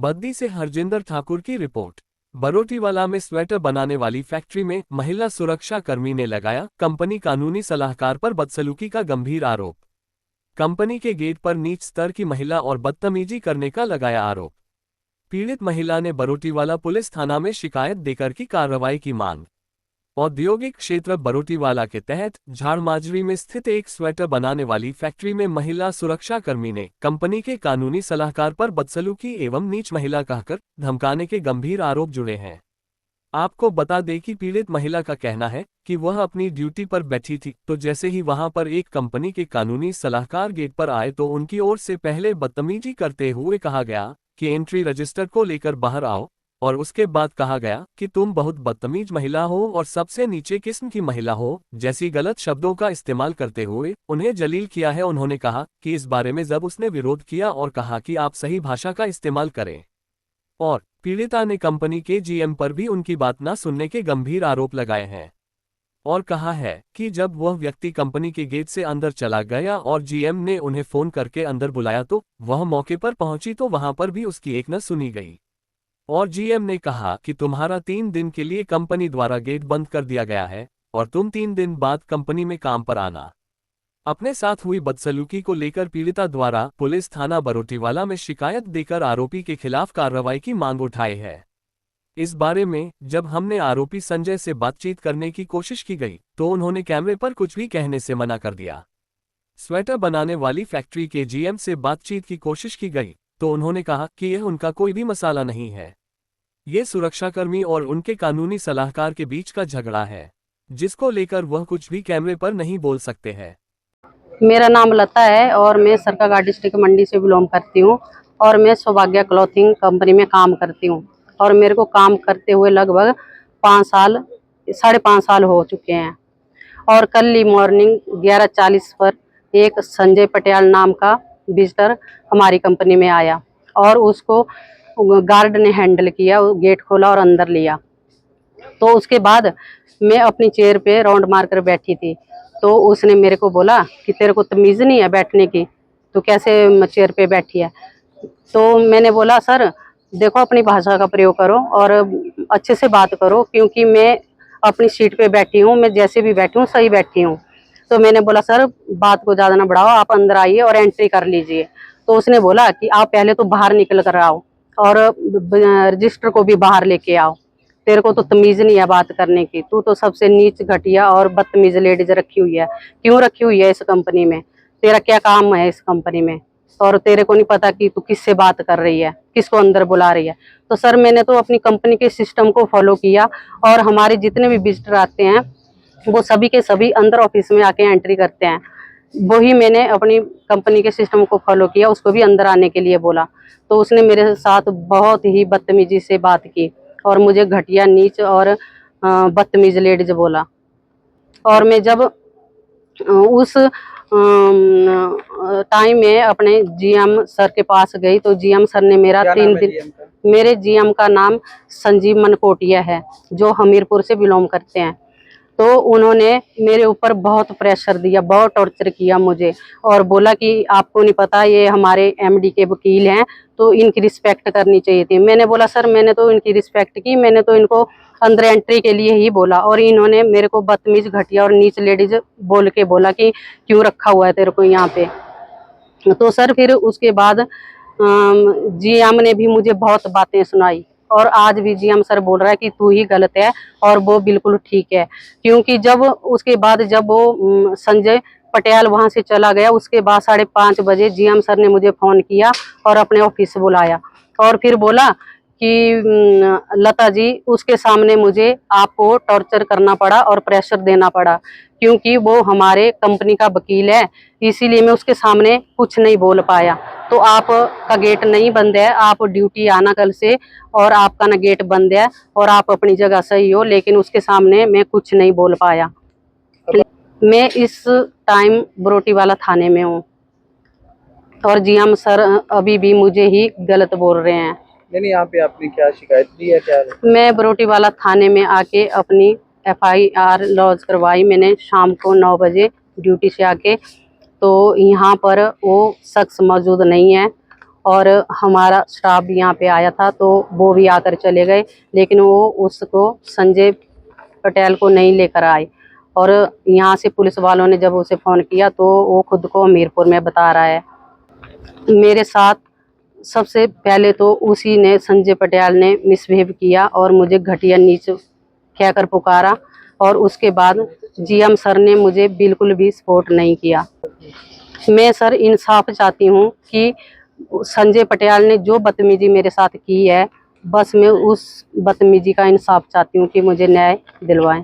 बद्दी से हरजिंदर ठाकुर की रिपोर्ट। बरोटीवाला में स्वेटर बनाने वाली फैक्ट्री में महिला सुरक्षा कर्मी ने लगाया कंपनी कानूनी सलाहकार पर बदसलूकी का गंभीर आरोप। कंपनी के गेट पर नीच स्तर की महिला और बदतमीजी करने का लगाया आरोप। पीड़ित महिला ने बरोटीवाला पुलिस थाना में शिकायत देकर की कार्रवाई की मांग। औद्योगिक क्षेत्र बरोटीवाला के तहत झाड़माजरी में स्थित एक स्वेटर बनाने वाली फैक्ट्री में महिला सुरक्षा कर्मी ने कंपनी के कानूनी सलाहकार पर बदसलूकी एवं नीच महिला कहकर धमकाने के गंभीर आरोप जुड़े हैं। आपको बता दें कि पीड़ित महिला का कहना है कि वह अपनी ड्यूटी पर बैठी थी तो जैसे ही वहां पर एक कंपनी के कानूनी सलाहकार गेट पर आए तो उनकी ओर से पहले बदतमीजी करते हुए कहा गया कि एंट्री रजिस्टर को लेकर बाहर आओ, और उसके बाद कहा गया कि तुम बहुत बदतमीज महिला हो और सबसे नीचे किस्म की महिला हो जैसी गलत शब्दों का इस्तेमाल करते हुए उन्हें जलील किया है। उन्होंने कहा कि इस बारे में जब उसने विरोध किया और कहा कि आप सही भाषा का इस्तेमाल करें, और पीड़िता ने कंपनी के जीएम पर भी उनकी बात न सुनने के गंभीर आरोप लगाए हैं और कहा है कि जब वह व्यक्ति कंपनी के गेट से अंदर चला गया और जीएम ने उन्हें फोन करके अंदर बुलाया तो वह मौके पर पहुंची तो वहां पर भी उसकी एक न सुनी गई, और जीएम ने कहा कि तुम्हारा 3 दिन के लिए कंपनी द्वारा गेट बंद कर दिया गया है और तुम 3 दिन बाद कंपनी में काम पर आना। अपने साथ हुई बदसलूकी को लेकर पीड़िता द्वारा पुलिस थाना बरोटीवाला में शिकायत देकर आरोपी के खिलाफ कार्रवाई की मांग उठाई है। इस बारे में जब हमने आरोपी संजय से बातचीत करने की कोशिश की गई तो उन्होंने कैमरे पर कुछ भी कहने से मना कर दिया। स्वेटर बनाने वाली फैक्ट्री के जीएम से बातचीत की कोशिश की गई तो उन्होंने कहा कि यह उनका कोई भी मसाला नहीं है, ये सुरक्षाकर्मी और उनके कानूनी सलाहकार के बीच का झगड़ा है जिसको लेकर वह कुछ भी कैमरे पर नहीं बोल सकते हैं। मेरा नाम लता है और मैं सरकाघाट डिस्ट्रिक्ट मंडी से बिलोंग करती हूँ और मैं सौभाग्य क्लॉथिंग कंपनी में काम करती हूँ और मेरे को काम करते हुए लगभग 5.5 साल हो चुके हैं। और कल ही मॉर्निंग 11:40 पर एक संजय पटियाल नाम का विजिटर हमारी कंपनी में आया और उसको गार्ड ने हैंडल किया, गेट खोला और अंदर लिया। तो उसके बाद मैं अपनी चेयर पे राउंड मारकर बैठी थी तो उसने मेरे को बोला कि तेरे को तमीज़ नहीं है बैठने की, तो कैसे चेयर पे बैठी है। तो मैंने बोला सर देखो अपनी भाषा का प्रयोग करो और अच्छे से बात करो, क्योंकि मैं अपनी सीट पे बैठी हूँ, मैं जैसे भी बैठी हूँ सही बैठी हूँ। तो मैंने बोला सर बात को ज़्यादा ना बढ़ाओ, आप अंदर आइए और एंट्री कर लीजिए। तो उसने बोला कि आप पहले तो बाहर निकल कर आओ और रजिस्टर को भी बाहर लेके आओ, तेरे को तो तमीज नहीं है बात करने की, तू तो सबसे नीच घटिया और बदतमीज लेडीज रखी हुई है। क्यों रखी हुई है इस कंपनी में, तेरा क्या काम है इस कंपनी में, और तेरे को नहीं पता कि तू किससे बात कर रही है, किसको अंदर बुला रही है। तो सर मैंने तो अपनी कंपनी के सिस्टम को फॉलो किया और हमारे जितने भी विजिटर आते हैं वो सभी के सभी अंदर ऑफिस में आके एंट्री करते हैं। वही मैंने अपनी कंपनी के सिस्टम को फॉलो किया, उसको भी अंदर आने के लिए बोला तो उसने मेरे साथ बहुत ही बदतमीजी से बात की और मुझे घटिया नीच और बदतमीज लेडीज बोला। और मैं जब उस टाइम में अपने जीएम सर के पास गई तो जीएम सर ने मेरा 3 दिन, मेरे जीएम का नाम संजीव मनकोटिया है जो हमीरपुर से बिलोंग करते हैं। तो उन्होंने मेरे ऊपर बहुत प्रेशर दिया, बहुत टॉर्चर किया मुझे और बोला कि आपको नहीं पता ये हमारे एमडी के वकील हैं तो इनकी रिस्पेक्ट करनी चाहिए थी। मैंने बोला सर मैंने तो इनकी रिस्पेक्ट की, मैंने तो इनको अंदर एंट्री के लिए ही बोला और इन्होंने मेरे को बदतमीज घटिया और नीच लेडीज बोल के बोला कि क्यों रखा हुआ है तेरे को यहाँ पे। तो सर फिर उसके बाद जीएम ने भी मुझे बहुत बातें सुनाई और आज भी जीएम सर बोल रहा है कि तू ही गलत है और वो बिल्कुल ठीक है, क्योंकि जब उसके बाद जब वो संजय पटियाल वहां से चला गया उसके बाद 5:30 बजे जीएम सर ने मुझे फोन किया और अपने ऑफिस बुलाया और फिर बोला कि लता जी उसके सामने मुझे आपको टॉर्चर करना पड़ा और प्रेशर देना पड़ा, क्योंकि वो हमारे कंपनी का वकील है, इसीलिए मैं उसके सामने कुछ नहीं बोल पाया। तो आपका गेट नहीं बंद है, आप ड्यूटी आना कल से और आपका ना गेट बंद है और आप अपनी जगह सही हो, लेकिन उसके सामने मैं कुछ नहीं बोल पाया। मैं इस टाइम बरोटीवाला थाने में हूँ और जीएम सर अभी भी मुझे ही गलत बोल रहे हैं। नहीं, यहाँ पे आपने क्या शिकायत दी है क्या? मैं बरोटीवाला थाने में आके अपनी एफआईआर लॉन्च करवाई मैंने शाम को 9 बजे ड्यूटी से आके, तो यहाँ पर वो शख्स मौजूद नहीं है और हमारा स्टाफ भी यहाँ पे आया था, तो वो भी आकर चले गए, लेकिन वो उसको संजय पटेल को नहीं लेकर आए। और यहाँ से पुलिस वालों ने जब उसे फ़ोन किया तो वो खुद को हमीरपुर में बता रहा है। मेरे साथ सबसे पहले तो उसी ने, संजय पटेल ने मिसबिहेव किया और मुझे घटिया नीच कहकर पुकारा, और उसके बाद जीएम सर ने मुझे बिल्कुल भी सपोर्ट नहीं किया। मैं सर इंसाफ चाहती हूँ कि संजय पटेल ने जो बदतमीजी मेरे साथ की है, बस मैं उस बदतमीजी का इंसाफ चाहती हूँ कि मुझे न्याय दिलवाएं।